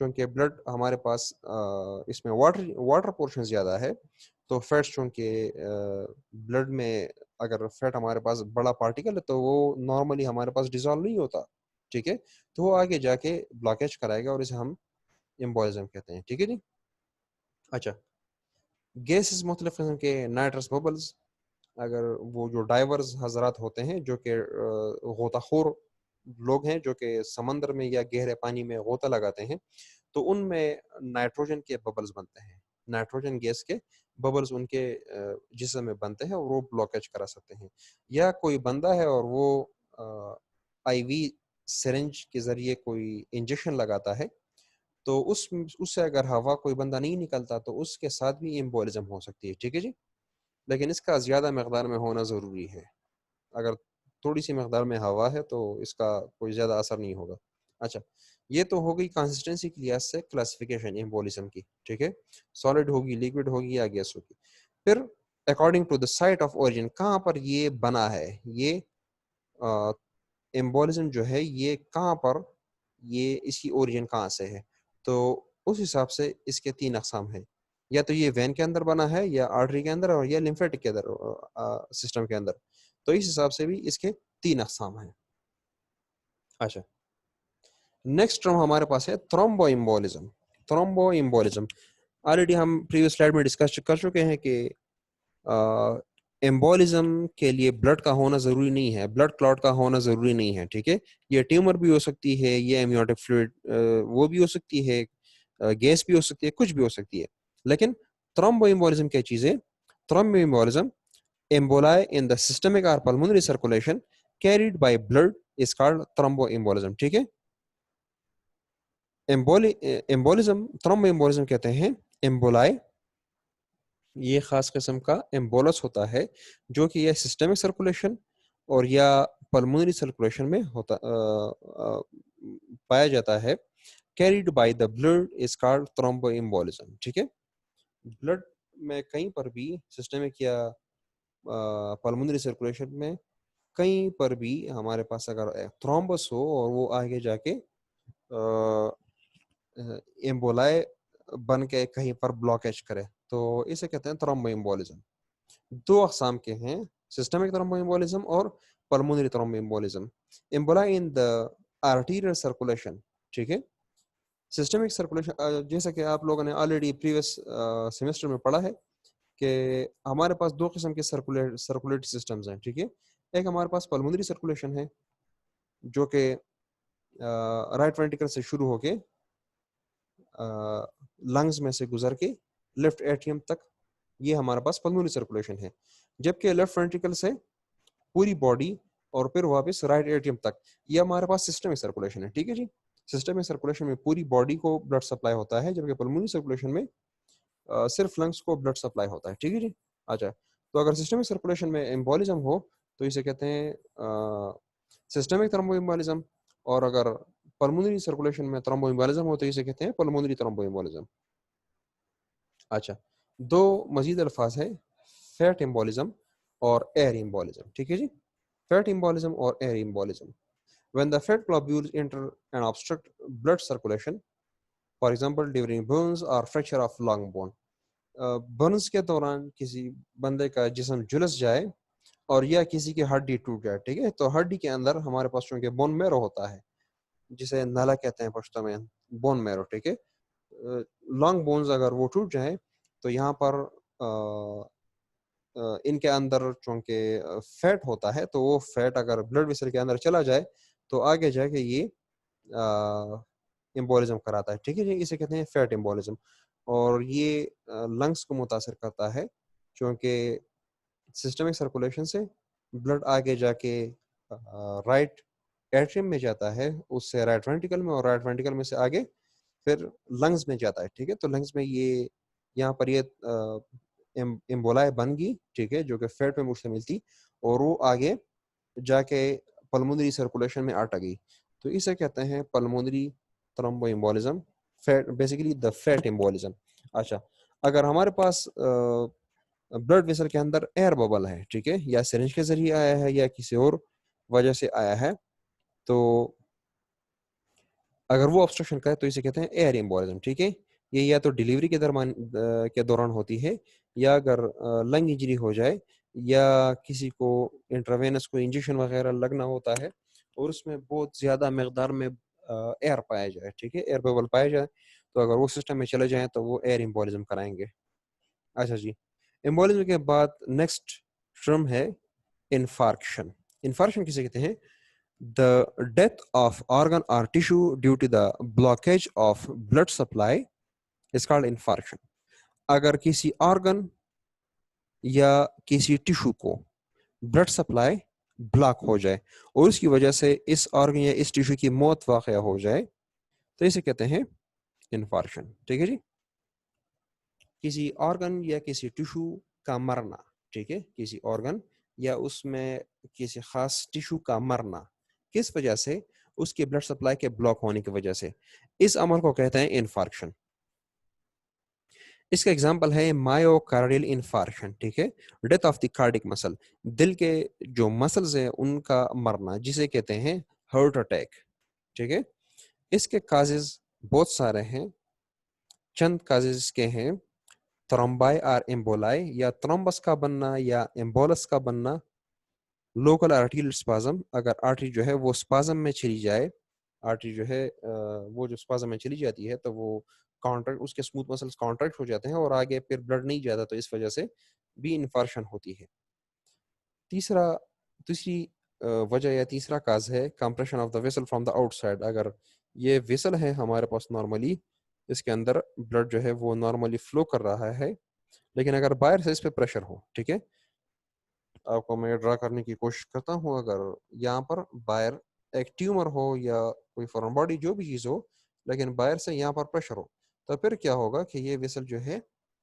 چونکہ بلڈ ہمارے پاس اس میں واٹر پورشن زیادہ ہے، تو فیٹس چونکہ بلڈ میں اگر فیٹ ہمارے پاس بڑا پارٹیکل ہے تو وہ نارملی ہمارے پاس ڈیزالو نہیں ہوتا، ٹھیک ہے، تو وہ آگے جا کے بلاکیج کرائے گا اور اسے ہم ایمبولزم کہتے ہیں، ٹھیک ہے جی. اچھا، گیسز مختلف قسم کے، نائٹرس ببلز، اگر وہ جو ڈائیورز حضرات ہوتے ہیں جو کہ غوطہ خور لوگ ہیں جو کہ سمندر میں یا گہرے پانی میں غوطہ لگاتے ہیں، تو ان میں نائٹروجن کے ببلز بنتے ہیں، نائٹروجن گیس کے ببلز ان کے جسم میں بنتے ہیں اور وہ بلاکیج کرا سکتے ہیں. یا کوئی بندہ ہے اور وہ آئی وی سرنج کے ذریعے کوئی انجیکشن لگاتا ہے، تو اس سے اگر ہوا کوئی بندہ نہیں نکلتا تو اس کے ساتھ بھی ایمبولزم ہو سکتی ہے، ٹھیک ہے جی. لیکن اس کا زیادہ مقدار میں ہونا ضروری ہے، اگر تھوڑی سی مقدار میں ہوا ہے تو اس کا کوئی زیادہ اثر نہیں ہوگا. اچھا، یہ تو ہو گئی کنسسٹنسی کی لحاظ سے کلاسیفیکیشن ایمبولزم کی، ٹھیک ہے، سالڈ ہوگی، لیکوڈ ہوگی یا گیس ہوگی. پھر according to the site of origin, کہاں پر یہ بنا ہے، یہ ایمبولزم جو ہے یہ کہاں پر، یہ اس کی اوریجن کہاں سے ہے، تو اس حساب سے اس کے 3 اقسام ہیں. یا تو یہ وین کے اندر بنا ہے، یا آرٹری کے اندر، اور یا لمفیٹک کے اندر، سسٹم کے اندر. تو اس حساب سے بھی اس کے 3 اقسام ہیں. اچھا، نیکسٹ ٹرم ہمارے پاس ہے تھرومبو ایمبولزم. تھرومبو ایمبولزم آلریڈی ہم پریویس سلائڈ میں ڈسکس کر چکے ہیں کہ ایمبولزم کے لیے بلڈ کا ہونا ضروری نہیں ہے، بلڈ کلاٹ کا ہونا ضروری نہیں ہے، ٹھیک ہے. یہ ٹیومر بھی ہو سکتی ہے، یہ ایمنیوٹک فلوئڈ وہ بھی ہو سکتی ہے، گیس بھی ہو سکتی ہے، کچھ بھی ہو سکتی ہے. لیکن تھرومبو ایمبولزم کیا چیز ہے؟ تھرومبو ایمبولزم emboli in the systemic or pulmonary circulation carried by blood is called thromboembolism. ٹھیک ہے، ایمبولزم تھرومبو ایمبولزم کہتے ہیں. ایمبولائی یہ خاص قسم کا ایمبولس ہوتا ہے جو کہ یہ سسٹمک سرکولیشن اور یا پلمونری سرکولیشن میں ہوتا پایا جاتا ہے. carried by the blood is called thromboembolism. ٹھیک ہے، بلڈ میں کہیں پر بھی سسٹمک یا پلمونری سرکولیشن میں کہیں پر بھی ہمارے پاس اگر تھرومبس ہو اور وہ آگے جا کے ایمبولائے بن کے کہیں پر بلاکیج کرے تو اسے کہتے ہیں تھرومبو ایمبولزم. 2 اقسام کے ہیں، سسٹمک تھرومبو ایمبولزم اور پلمونری تھرومبو ایمبولزم. ایمبولائی ان دا آرٹیریل سرکولیشن، ٹھیک ہے. سسٹمک سرکولیشن جیسا کہ آپ لوگوں نے آلریڈی پریویس سیمسٹر میں پڑھا ہے کہ ہمارے پاس 2 قسم کے سرکولیٹری سسٹمز ہیں، ٹھیک ہے. ایک ہمارے پاس پلمونری سرکولیشن ہے جو کہ رائٹ وینٹریکل سے شروع ہو کے لنگز میں سے گزر کے لیفٹ ایٹریم تک، یہ ہمارے پاس پلمونری سرکولیشن ہے. جبکہ لیفٹ وینٹریکل سے پوری باڈی اور پھر واپس رائٹ ایٹریم تک، یہ ہمارے پاس سسٹمک سرکولیشن ہے، ٹھیک ہے جی. سسٹمک سرکولیشن میں پوری باڈی کو بلڈ سپلائی ہوتا ہے، جبکہ پلمونری سرکولیشن میں صرف لنگس کو بلڈ سپلائی ہوتا ہے، ٹھیک ہے جی. اچھا، تو اگر سسٹمک سرکولیشن میں ایمبولزم ہو تو اسے کہتے ہیں سسٹمک تھرومبو ایمبولزم، اور اگر پلمونری سرکولیشن میں تھرومبو ایمبولزم ہو تو اسے کہتے ہیں پلمونری تھرومبو ایمبولزم. اچھا، 2 مزید الفاظ ہیں، فیٹ ایمبولزم اور ایئر ایمبولزم، ٹھیک ہے جی. فیٹ ایمبولزم اور year ایمبولزم. When the fat globules enter and obstruct blood circulation, for example during burns or fracture of lung bone. Burns کے دوران کسی بندے کا جسم جلس جائے اور یا کسی کی ہڈی ٹوٹ جائے، ٹھیک ہے، تو ہڈی کے اندر ہمارے پاس چونکہ بون میرو ہوتا ہے جسے نالا کہتے ہیں پشتو میں، بون میرو، ٹھیک ہے. لانگ بونز اگر وہ ٹوٹ جائیں تو یہاں پر ان کے اندر چونکہ فیٹ ہوتا ہے تو وہ فیٹ اگر بلڈ ویسل کے اندر چلا جائے تو آگے جا کے یہ ایمبولزم کراتا ہے، ٹھیک ہے جی. اسے کہتے ہیں فیٹ ایمبولزم، اور یہ لنگس کو متاثر کرتا ہے چونکہ سسٹمک سرکولیشن سے بلڈ آگے جا کے رائٹ ایٹریم میں جاتا ہے، اس سے رائٹ وینٹریکل میں، اور رائٹ وینٹریکل میں سے آگے پھر لنگز میں جاتا ہے، ٹھیک ہے. تو لنگز میں یہ یہاں پر یہ ایمبولائے بن گئی، ٹھیک ہے، جو کہ فیٹ میں مشتمل تھی، اور وہ آگے جا کے پلمونری سرکولیشن میں اٹک گئی، تو اسے کہتے ہیں پلمونری تھرومبو ایمبولزم، بیسیکلی دا فیٹ ایمبولزم. اچھا، اگر ہمارے پاس بلڈ ویسل کے اندر ایئر ببل ہے، ٹھیک ہے، یا سرنج کے ذریعے آیا ہے یا کسی اور وجہ سے آیا ہے، تو اگر وہ obstruction کا ہے تو اسے کہتے ہیں ایئر ایمبولزم. ٹھیک ہے, یہ یا تو ڈیلیوری کے دوران ہوتی ہے, یا اگر لنگ انجری ہو جائے, یا کسی کو انٹراوینس کو انجیکشن وغیرہ لگنا ہوتا ہے اور اس میں بہت زیادہ مقدار میں ایئر پایا جائے, ٹھیک ہے, ایئر ببل پایا جائے, تو اگر وہ سسٹم میں چلے جائیں تو وہ ایئر ایمبولزم کرائیں گے. اچھا جی, ایمبولزم کے بعد نیکسٹ ٹرم ہے انفارکشن. انفارکشن کسے کہتے ہیں؟ the death of organ or tissue due to the blockage of blood supply is called infarction. اگر کسی آرگن یا کسی ٹیشو کو بلڈ سپلائی بلاک ہو جائے اور اس کی وجہ سے اس آرگن یا اس ٹیشو کی موت واقع ہو جائے تو اسے کہتے ہیں انفارکشن. ٹھیک ہے جی, کسی آرگن یا کسی ٹیشو کا مرنا, ٹھیک ہے, کسی آرگن یا اس میں کسی خاص ٹیشو کا مرنا کس وجہ سے؟ اس کی بلڈ سپلائی کے بلاک ہونے کی وجہ سے. اس عمل کو کہتے ہیں انفارکشن. اس کا ایگزامپل ہے مایو کارڈیل انفارکشن. ٹھیک ہے, ڈیتھ آف دی کارڈک مسل, دل کے جو مسلز ہیں ان کا مرنا, جسے کہتے ہیں ہارٹ اٹیک. ٹھیک ہے, اس کے کازز بہت سارے ہیں, چند کازز کے ہیں تھرومبائی اور ایمبولائی, یا تھرومبس کا بننا یا ایمبولس کا بننا. لوکل آرٹریل اسپازم, اگر آرٹری جو ہے وہ اسپازم میں چلی جائے, آرٹری جو ہے وہ جو اسپازم میں چلی جاتی ہے تو وہ کانٹریکٹ, اس کے اسموتھ مسلس کانٹریکٹ ہو جاتے ہیں اور آگے پھر بلڈ نہیں جاتا, تو اس وجہ سے بھی انفارکشن ہوتی ہے. تیسری وجہ یا تیسرا کاز ہے compression of the vessel from the out side. اگر یہ ویسل ہے ہمارے پاس نارملی, اس کے اندر بلڈ جو ہے وہ نارملی فلو کر رہا ہے, لیکن اگر باہر سے اس پہ پریشر ہو, ٹھیک ہے, آپ کو میں ڈرا کرنے کی کوشش کرتا ہوں, اگر یہاں پر باہر ایک ٹیومر ہو یا کوئی فورن باڈی جو بھی چیز ہو, لیکن باہر سے یہاں پر پریشر ہو, تو پھر کیا ہوگا کہ یہ ویسل جو ہے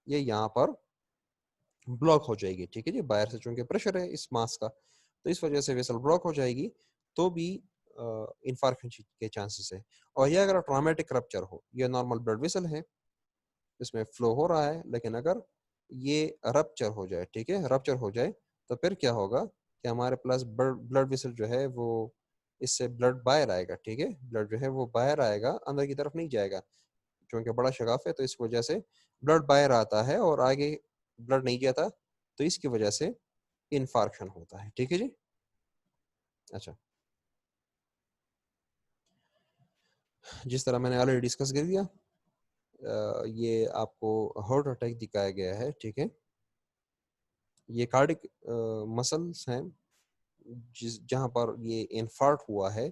یہ یہاں پر بلاک ہو جائے گی. ٹھیک ہے جی, باہر سے چونکہ پریشر ہے اس ماس کا, تو اس وجہ سے ویسل بلاک ہو جائے گی, تو بھی انفارکشن کے چانسز ہے. اور یہ اگر ٹرامیٹک رپچر ہو, یہ نارمل بلڈ ویسل ہے, اس میں فلو ہو رہا ہے, لیکن اگر یہ رپچر ہو جائے, ٹھیک ہے, رپچر ہو جائے, تو پھر کیا ہوگا کہ ہمارے پاس بلڈ ویسل جو ہے وہ اس سے بلڈ باہر آئے گا. ٹھیک ہے, بلڈ جو ہے وہ باہر آئے گا, اندر کی طرف نہیں جائے گا, چونکہ بڑا شگاف ہے تو اس وجہ سے بلڈ باہر آتا ہے اور آگے بلڈ نہیں جاتا, تو اس کی وجہ سے انفارکشن ہوتا ہے. ٹھیک ہے جی. اچھا, جس طرح میں نے آلریڈی ڈسکس کر دیا, یہ آپ کو ہارٹ اٹیک دکھایا گیا ہے. ٹھیک ہے, یہ کارڈک مسلس ہیں جہاں پر یہ انفارکٹ ہوا ہے,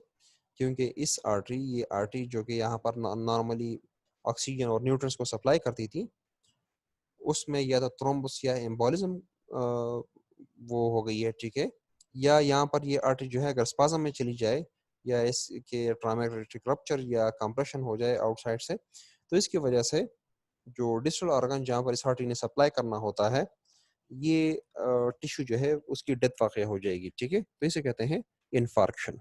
کیونکہ اس آرٹری, یہ آرٹری جو کہ یہاں پر نارملی آکسیجن اور نیوٹرنس کو سپلائی کرتی تھی, اس میں یا تو تھرومبس یا ایمبولزم وہ ہو گئی ہے. ٹھیک ہے, یا یہاں پر یہ آرٹری جو ہے اگر اسپازم میں چلی جائے, یا اس کے ٹرامیٹک رپچر یا کمپریشن ہو جائے آؤٹ سائڈ سے, تو اس کی وجہ سے جو ڈسٹل آرگن جہاں پر اس آرٹری نے سپلائی کرنا ہوتا ہے, یہ ٹیشو جو ہے اس کی ڈیتھ واقع ہو جائے گی. ٹھیک ہے, تو اسے کہتے ہیں انفارکشن.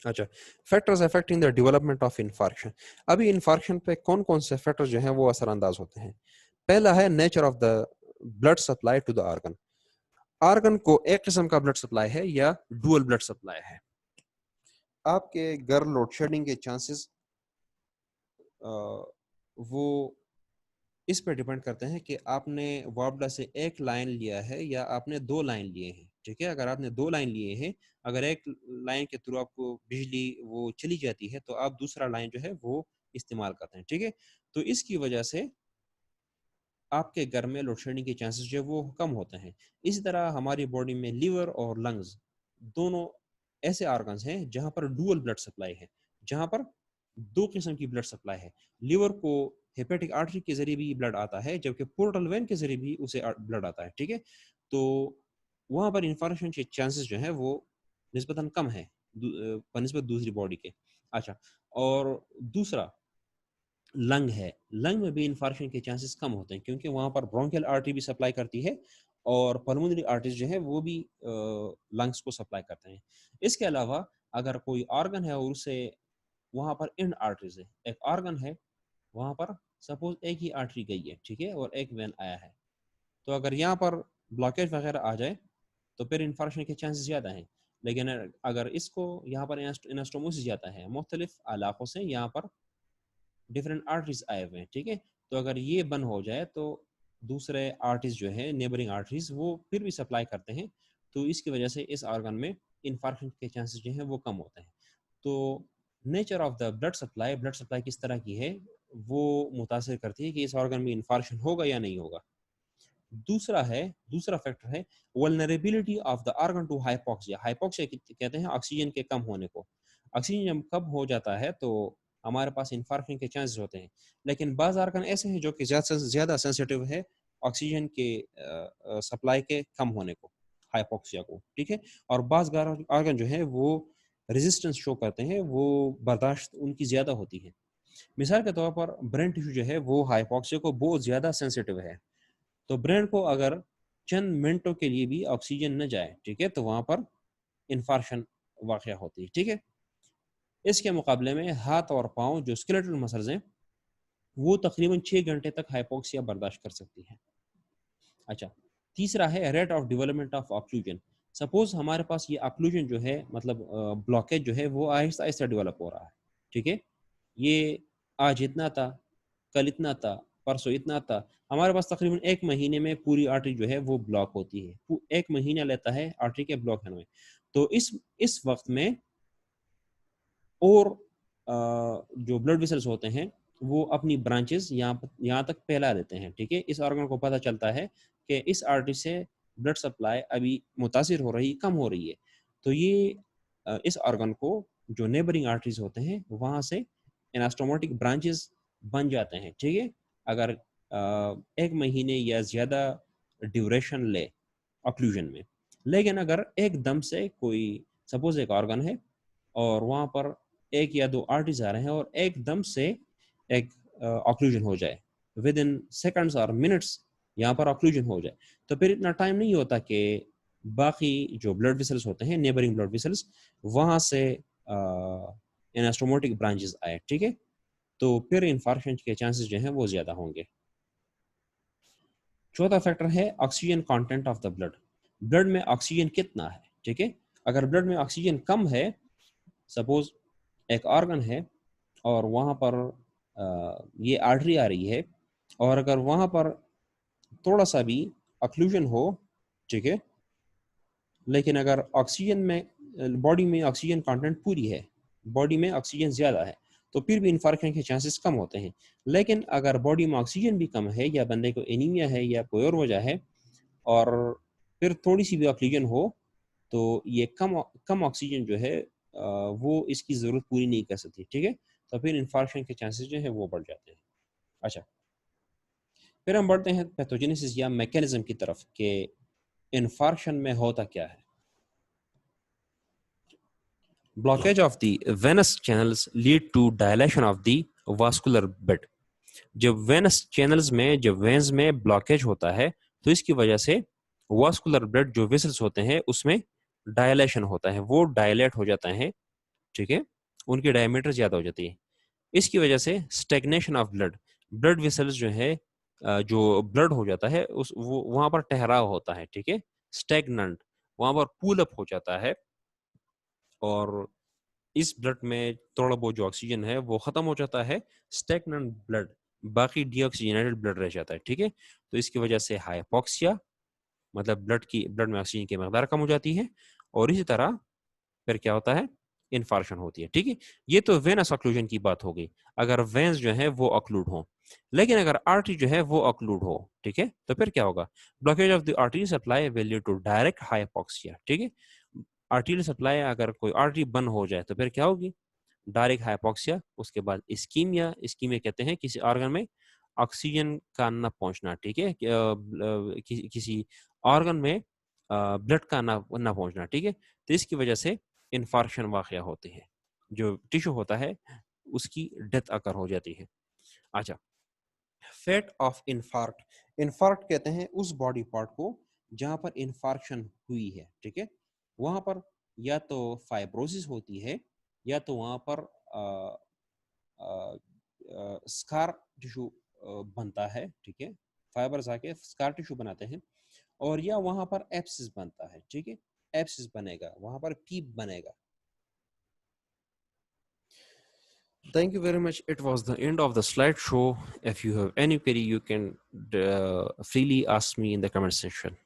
اچھا, factors affecting the development of infarction. ابھی انفارکشن پہ کون کون سے فیکٹر جو ہیں وہ اثر انداز ہوتے ہیں؟ پہلا ہے nature of the blood supply to the organ. Organ کو ایک قسم کا بلڈ سپلائی ہے یا ڈوئل بلڈ سپلائی ہے. آپ کے گھر لوڈ شیڈنگ کے چانسز وہ اس پہ ڈیپینڈ کرتے ہیں کہ آپ نے وابڈا سے ایک لائن لیا ہے یا آپ نے 2 لائن لیے ہیں. ٹھیک ہے, اگر آپ نے 2 لائن لیے ہیں, اگر ایک لائن کے تھرو آپ کو بجلی وہ چلی جاتی ہے تو آپ دوسرا لائن جو ہے وہ استعمال کرتے ہیں. ٹھیک ہے, تو اس کی وجہ سے آپ کے گھر میں لوڈ شیڈنگ کے چانسز جو ہے وہ کم ہوتے ہیں. اسی طرح ہماری باڈی میں لیور اور لنگز دونوں ایسے آرگنز ہیں جہاں پر ڈوئل بلڈ سپلائی ہے, جہاں پر 2 قسم کی بلڈ سپلائی ہے. لیور کو ہیپیٹک آرٹری کے ذریعے بھی بلڈ آتا ہے, جبکہ پورٹل وین کے ذریعے بھی اسے بلڈ آتا ہے. ٹھیک ہے, تو وہاں پر انفارکشن کے چانسز جو ہیں وہ نسبتاً کم ہے بنسبت دوسری باڈی کے. اچھا, اور دوسرا لنگ ہے. لنگ میں بھی انفارکشن کے چانسز کم ہوتے ہیں, کیونکہ وہاں پر برونکیل آرٹری بھی سپلائی کرتی ہے اور پلمونری آرٹریز جو ہیں وہ بھی لنگس کو سپلائی کرتے ہیں. اس کے علاوہ اگر کوئی آرگن ہے اور اسے وہاں پر انڈ آرٹریز ہے, ایک آرگن ہے وہاں پر سپوز ایک ہی آرٹری گئی ہے, ٹھیک ہے, اور ایک وین آیا ہے, تو اگر یہاں پر بلاکیج وغیرہ آ جائے تو پھر انفارکشن کے چانسز زیادہ ہیں. لیکن اگر اس کو یہاں پر انسٹوموسس جاتا ہے مختلف علاقوں سے یہاں پر ڈفرینٹ آرٹریز آئے ہوئے ہیں، ٹھیک ہے، تو اگر یہ بند ہو جائے تو دوسرے آرٹریز جو ہے نیبرنگ آرٹریز وہ پھر بھی سپلائی کرتے ہیں، تو اس کی وجہ سے اس آرگن میں انفارکشن کے چانسز جو ہیں وہ کم ہوتے ہیں. تو nature of the blood supply کس طرح کی ہے وہ متاثر کرتی ہے کہ اس آرگن میں انفارکشن ہوگا یا نہیں ہوگا. دوسرا فیکٹر ہے vulnerability of the organ to hypoxia. Hypoxia کہتے ہیں آکسیجن کے کم ہونے کو. آکسیجن جب کم ہو جاتا ہے تو ہمارے پاس انفارکشن کے چانسز ہوتے ہیں، لیکن بعض آرگن ایسے ہیں جو کہ زیادہ سے زیادہ سینسیٹیو ہے آکسیجن کے سپلائی کے کم ہونے کو، ہائپوکسیا کو، ٹھیک ہے، اور بعض آرگن جو ہے وہ ریزسٹنس شو کرتے ہیں، وہ برداشت ان کی زیادہ ہوتی ہے. مثال کے طور پر برین ٹیشو جو ہے وہ ہائپوکسیا کو بہت زیادہ سینسیٹیو ہے، تو برین کو اگر چند منٹوں کے لیے بھی آکسیجن نہ جائے، ٹھیک ہے، تو وہاں پر انفارکشن واقع ہوتی ہے، ٹھیک ہے. اس کے مقابلے میں ہاتھ اور پاؤں جو اسکیلیٹل مسلز ہیں وہ تقریباً 6 گھنٹے تک ہائپوکسیا برداشت کر سکتی ہیں. اچھا، تیسرا ہے rate of development of occlusion. Suppose ہمارے پاس یہ آکلوژن جو ہے مطلب بلاکیج جو ہے وہ آہستہ آہستہ ڈیولپ ہو رہا ہے، ٹھیک ہے، یہ آج اتنا تھا، کل اتنا تھا، پرسوں اتنا تھا، ہمارے پاس تقریباً 1 مہینے میں پوری آرٹری جو ہے وہ بلاک ہوتی ہے، 1 مہینہ لیتا ہے آرٹری کے بلاک ہونے میں. تو اس وقت میں اور جو بلڈ ویسلز ہوتے ہیں وہ اپنی برانچز یہاں تک پھیلا دیتے ہیں، ٹھیک ہے. اس آرگن کو پتہ چلتا ہے کہ اس آرٹری سے بلڈ سپلائی ابھی متاثر ہو رہی، کم ہو رہی ہے، تو یہ اس آرگن کو جو نیبرنگ آرٹریز ہوتے ہیں وہاں سے اناسٹوموٹک برانچز بن جاتے ہیں، ٹھیک ہے. اگر 1 مہینے یا زیادہ ڈیوریشن لے آکلوژن میں، لیکن اگر ایک دم سے کوئی سپوز ایک آرگن ہے اور وہاں پر 1 یا 2 آرٹریز آ رہے ہیں اور ایک دم سے ایک آکلوژن ہو جائے ود ان سیکنڈز اور منٹس یہاں پر آکلوژن ہو جائے، تو پھر اتنا ٹائم نہیں ہوتا کہ باقی جو بلڈ ویسلز ہوتے ہیں نیبرنگ بلڈ ویسلز وہاں سے اناسٹوموٹک برانچز آئے، ٹھیک ہے، تو پھر انفارکشن کے چانسز جو ہیں وہ زیادہ ہوں گے. چوتھا فیکٹر ہے oxygen content of the blood. Blood میں آکسیجن کتنا ہے، ٹھیک ہے. اگر بلڈ میں آکسیجن کم ہے، سپوز ایک آرگن ہے اور وہاں پر یہ آرٹری آ رہی ہے اور اگر وہاں پر تھوڑا سا بھی اکلوژن ہو، ٹھیک ہے، لیکن اگر آکسیجن میں باڈی میں آکسیجن کانٹینٹ پوری ہے، باڈی میں آکسیجن زیادہ ہے، تو پھر بھی انفارکشن کے چانسز کم ہوتے ہیں. لیکن اگر باڈی میں آکسیجن بھی کم ہے یا بندے کو اینیمیا ہے یا کوئی اور وجہ ہے اور پھر تھوڑی سی بھی آکسیجن ہو تو یہ کم آکسیجن جو ہے وہ اس کی ضرورت پوری نہیں کر سکتی، ٹھیک ہے، تو پھر انفارکشن کے چانسز جو ہیں وہ بڑھ جاتے ہیں. اچھا، پھر ہم بڑھتے ہیں پیتھوجینیسس یا میکینزم کی طرف کہ انفارکشن میں ہوتا کیا ہے. Blockage of the venous channels lead to dilation of the vascular bed. جب وینس چینلز میں جب وینز میں بلاکیج ہوتا ہے تو اس کی وجہ سے واسکولر بلڈ جو ویسلز ہوتے ہیں اس میں ڈائلیشن ہوتا ہے، وہ ڈائلیٹ ہو جاتا ہے، ٹھیک ہے، ان کی ڈائمیٹر زیادہ ہو جاتی ہے. اس کی وجہ سے اسٹیگنیشن آف بلڈ ویسلز جو ہے جو بلڈ ہو جاتا ہے وہاں پر ٹھہراؤ ہوتا ہے، ٹھیک ہے، اسٹیگننٹ، وہاں پر پول اپ ہو جاتا ہے اور اس بلڈ میں تھوڑا بہت جو آکسیجن ہے وہ ختم ہو جاتا ہے. اسٹیگننٹ بلڈ، باقی ڈی آکسیجنیٹڈ بلڈ رہ جاتا ہے، ٹھیک ہے. تو اس کی وجہ سے ہائپوکسیا مطلب بلڈ میں آکسیجن کی مقدار کم ہو جاتی ہے اور اسی طرح پھر کیا ہوتا ہے، انفارکشن ہوتی ہے، ٹھیک ہے. یہ تو وینس آکلوژن کی بات ہو گئی اگر وینز جو ہے وہ آکلوڈ ہوں، لیکن اگر آرٹری جو ہے وہ آکلوڈ ہو، ٹھیک ہے، تو پھر کیا ہوگا، blockage of the artery supply will lead to direct hypoxia, ٹھیک ہے. آرٹریل سپلائی اگر کوئی آرٹری بند ہو جائے تو پھر کیا ہوگی، ڈائریکٹ ہائپوکسیا. اس کے بعد اسکیمیا کہتے ہیں کسی آرگن میں آکسیجن کا نہ پہنچنا، ٹھیک ہے، کسی آرگن میں بلڈ کا نہ پہنچنا، ٹھیک ہے. تو اس کی وجہ سے انفارکشن واقع ہوتی ہے، جو ٹیشو ہوتا ہے اس کی ڈیتھ اکر ہو جاتی ہے. اچھا، فیٹ آف انفارکٹ. انفارکٹ کہتے ہیں اس باڈی پارٹ کو جہاں پر انفارکشن ہوئی ہے، ٹھیک ہے، وہاں پر یا تو فائبروسس ہوتی ہے یا تو وہاں پر اسکار ٹیشو بنتا ہے، ٹھیک ہے، فائبرز آ کے اسکار ٹیشو بناتے ہیں، اور یا وہاں پر ایپسس بنتا ہے، ٹھیک ہے. ایپسس بنے گا, وہاں پر پیپ بنے گا. Thank you very much. It was the end of the slideshow. If you have any query, you can freely ask me in the comment section.